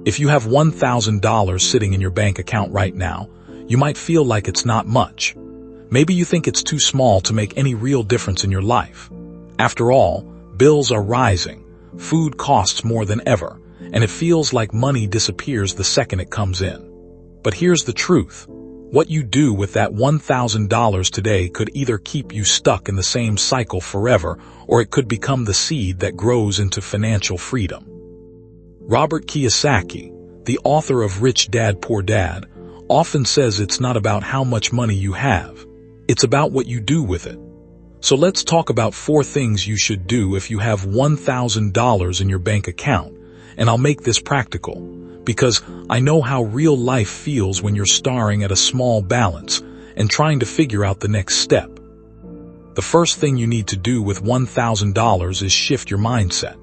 If you have $1,000 sitting in your bank account right now, you might feel like it's not much. Maybe you think it's too small to make any real difference in your life. After all, bills are rising, food costs more than ever, and it feels like money disappears the second it comes in. But here's the truth. What you do with that $1,000 today could either keep you stuck in the same cycle forever, or it could become the seed that grows into financial freedom. Robert Kiyosaki, the author of Rich Dad, Poor Dad, often says it's not about how much money you have. It's about what you do with it. So let's talk about 4 things you should do if you have $1,000 in your bank account, and I'll make this practical, because I know how real life feels when you're staring at a small balance and trying to figure out the next step. The first thing you need to do with $1,000 is shift your mindset.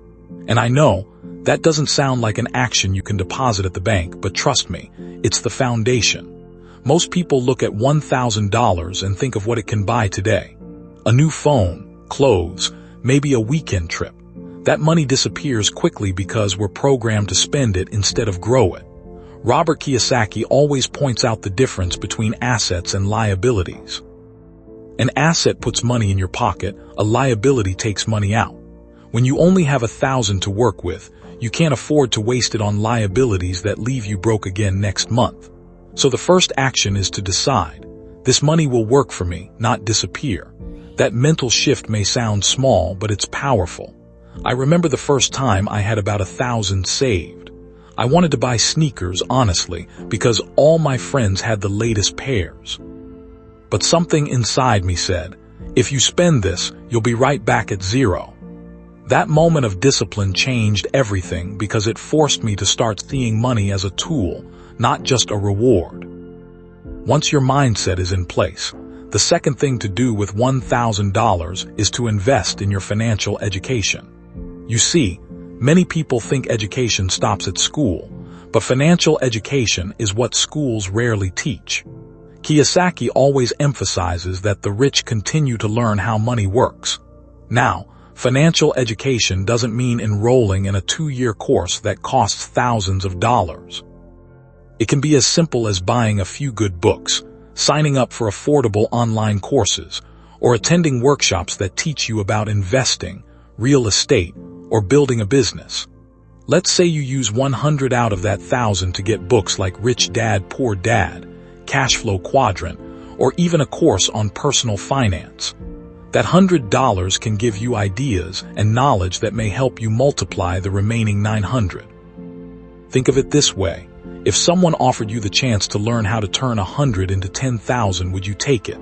And I know that doesn't sound like an action you can deposit at the bank, but trust me, it's the foundation. Most people look at $1,000 and think of what it can buy today. A new phone, clothes, maybe a weekend trip. That money disappears quickly because we're programmed to spend it instead of grow it. Robert Kiyosaki always points out the difference between assets and liabilities. An asset puts money in your pocket, a liability takes money out. When you only have $1,000 to work with, you can't afford to waste it on liabilities that leave you broke again next month. So the first action is to decide, this money will work for me, not disappear. That mental shift may sound small, but it's powerful. I remember the first time I had about $1,000 saved. I wanted to buy sneakers, honestly, because all my friends had the latest pairs. But something inside me said, if you spend this, you'll be right back at zero. That moment of discipline changed everything because it forced me to start seeing money as a tool, not just a reward. Once your mindset is in place, the second thing to do with $1,000 is to invest in your financial education. You see, many people think education stops at school, but financial education is what schools rarely teach. Kiyosaki always emphasizes that the rich continue to learn how money works. Now, financial education doesn't mean enrolling in a 2-year course that costs thousands of dollars. It can be as simple as buying a few good books, signing up for affordable online courses, or attending workshops that teach you about investing, real estate, or building a business. Let's say you use 100 out of that 1,000 to get books like Rich Dad, Poor Dad, Cash Flow Quadrant, or even a course on personal finance. That $100 can give you ideas and knowledge that may help you multiply the remaining 900. Think of it this way. If someone offered you the chance to learn how to turn 100 into 10,000, would you take it?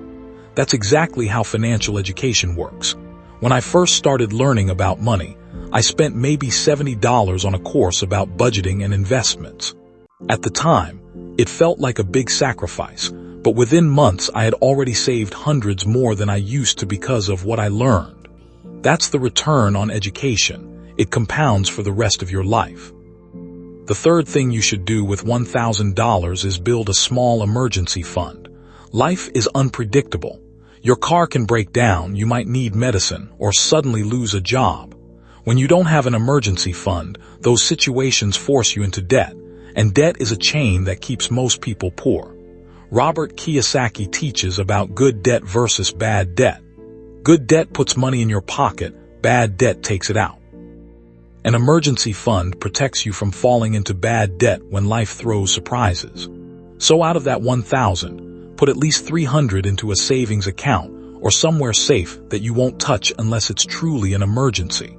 That's exactly how financial education works. When I first started learning about money, I spent maybe $70 on a course about budgeting and investments. At the time, it felt like a big sacrifice, but within months I had already saved hundreds more than I used to because of what I learned. That's the return on education. It compounds for the rest of your life. The third thing you should do with $1,000 is build a small emergency fund. Life is unpredictable. Your car can break down, you might need medicine, or suddenly lose a job. When you don't have an emergency fund, those situations force you into debt, and debt is a chain that keeps most people poor. Robert Kiyosaki teaches about good debt versus bad debt. Good debt puts money in your pocket, bad debt takes it out. An emergency fund protects you from falling into bad debt when life throws surprises. So out of that $1,000, put at least $300 into a savings account or somewhere safe that you won't touch unless it's truly an emergency.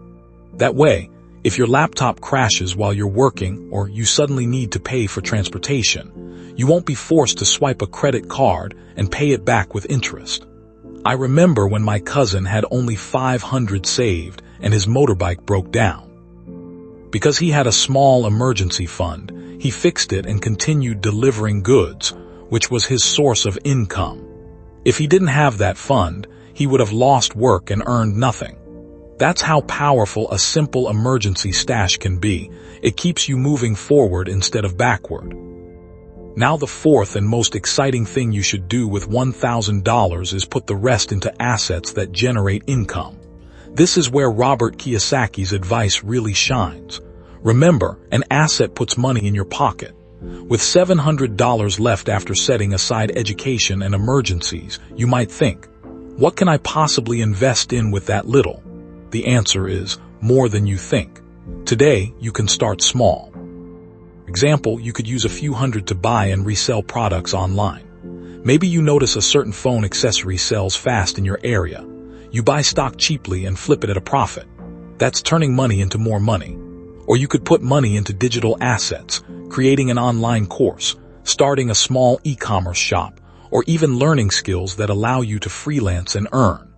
That way, if your laptop crashes while you're working or you suddenly need to pay for transportation, you won't be forced to swipe a credit card and pay it back with interest. I remember when my cousin had only $500 saved and his motorbike broke down. Because he had a small emergency fund, he fixed it and continued delivering goods, which was his source of income. If he didn't have that fund, he would have lost work and earned nothing. That's how powerful a simple emergency stash can be. It keeps you moving forward instead of backward. Now the fourth and most exciting thing you should do with $1,000 is put the rest into assets that generate income. This is where Robert Kiyosaki's advice really shines. Remember, an asset puts money in your pocket. With $700 left after setting aside education and emergencies, you might think, what can I possibly invest in with that little? The answer is more than you think. Today, you can start small. Example, you could use a few hundred to buy and resell products online. Maybe you notice a certain phone accessory sells fast in your area. You buy stock cheaply and flip it at a profit. That's turning money into more money. Or you could put money into digital assets, creating an online course, starting a small e-commerce shop, or even learning skills that allow you to freelance and earn.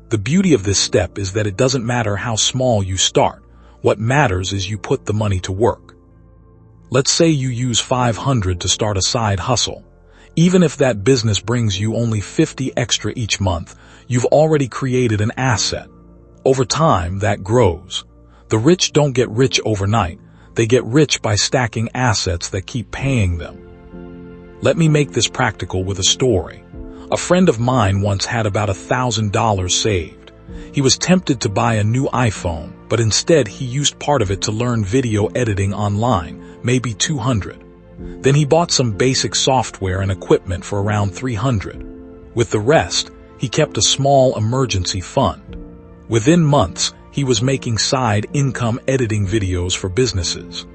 The beauty of this step is that it doesn't matter how small you start. What matters is you put the money to work. Let's say you use $500 to start a side hustle. Even if that business brings you only $50 extra each month, you've already created an asset. Over time, that grows. The rich don't get rich overnight. They get rich by stacking assets that keep paying them. Let me make this practical with a story. A friend of mine once had about $1,000 saved. He was tempted to buy a new iPhone, but instead he used part of it to learn video editing online, maybe $200. Then he bought some basic software and equipment for around $300. With the rest, he kept a small emergency fund. Within months, he was making side income editing videos for businesses.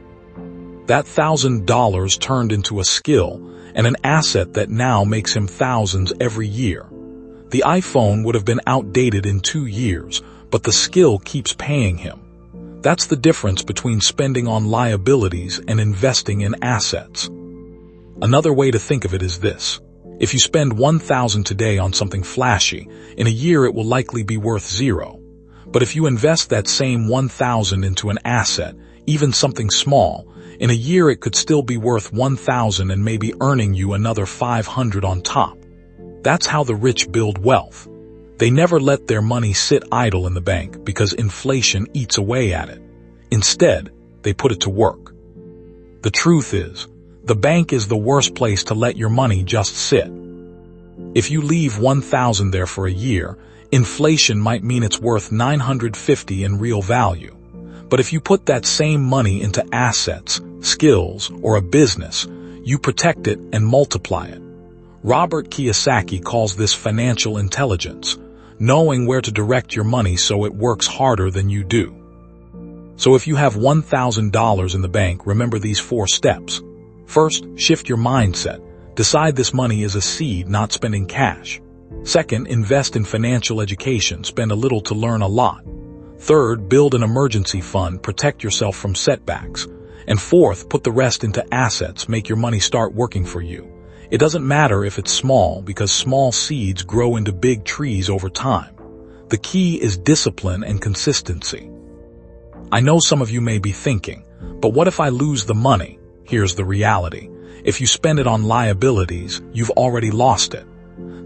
That $1,000 turned into a skill and an asset that now makes him thousands every year. The iPhone would have been outdated in 2 years, but the skill keeps paying him. That's the difference between spending on liabilities and investing in assets. Another way to think of it is this. If you spend $1,000 today on something flashy, in a year it will likely be worth $0. But if you invest that same $1,000 into an asset, even something small, in a year it could still be worth $1,000 and maybe earning you another $500 on top. That's how the rich build wealth. They never let their money sit idle in the bank because inflation eats away at it. Instead, they put it to work. The truth is, the bank is the worst place to let your money just sit. If you leave $1,000 there for a year, inflation might mean it's worth $950 in real value. But if you put that same money into assets, skills, or a business, you protect it and multiply it. Robert Kiyosaki calls this financial intelligence, knowing where to direct your money so it works harder than you do. So if you have $1,000 in the bank, remember these 4 steps. First, shift your mindset. Decide this money is a seed, not spending cash. Second, invest in financial education. Spend a little to learn a lot. Third, build an emergency fund. Protect yourself from setbacks. And fourth, put the rest into assets. Make your money start working for you. It doesn't matter if it's small, because small seeds grow into big trees over time. The key is discipline and consistency. I know some of you may be thinking, but what if I lose the money? Here's the reality. If you spend it on liabilities, you've already lost it.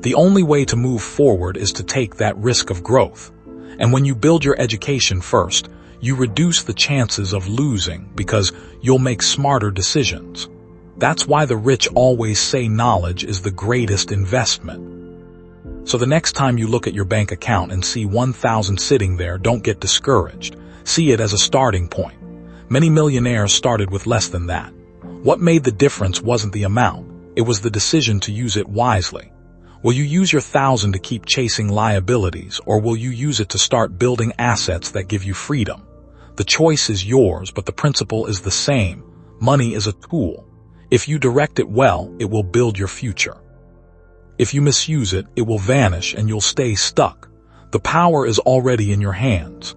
The only way to move forward is to take that risk of growth. And when you build your education first, you reduce the chances of losing because you'll make smarter decisions. That's why the rich always say knowledge is the greatest investment. So the next time you look at your bank account and see $1,000 sitting there, don't get discouraged. See it as a starting point. Many millionaires started with less than that. What made the difference wasn't the amount. It was the decision to use it wisely. Will you use your $1,000 to keep chasing liabilities, or will you use it to start building assets that give you freedom? The choice is yours, but the principle is the same. Money is a tool. If you direct it well, it will build your future. If you misuse it, it will vanish and you'll stay stuck. The power is already in your hands.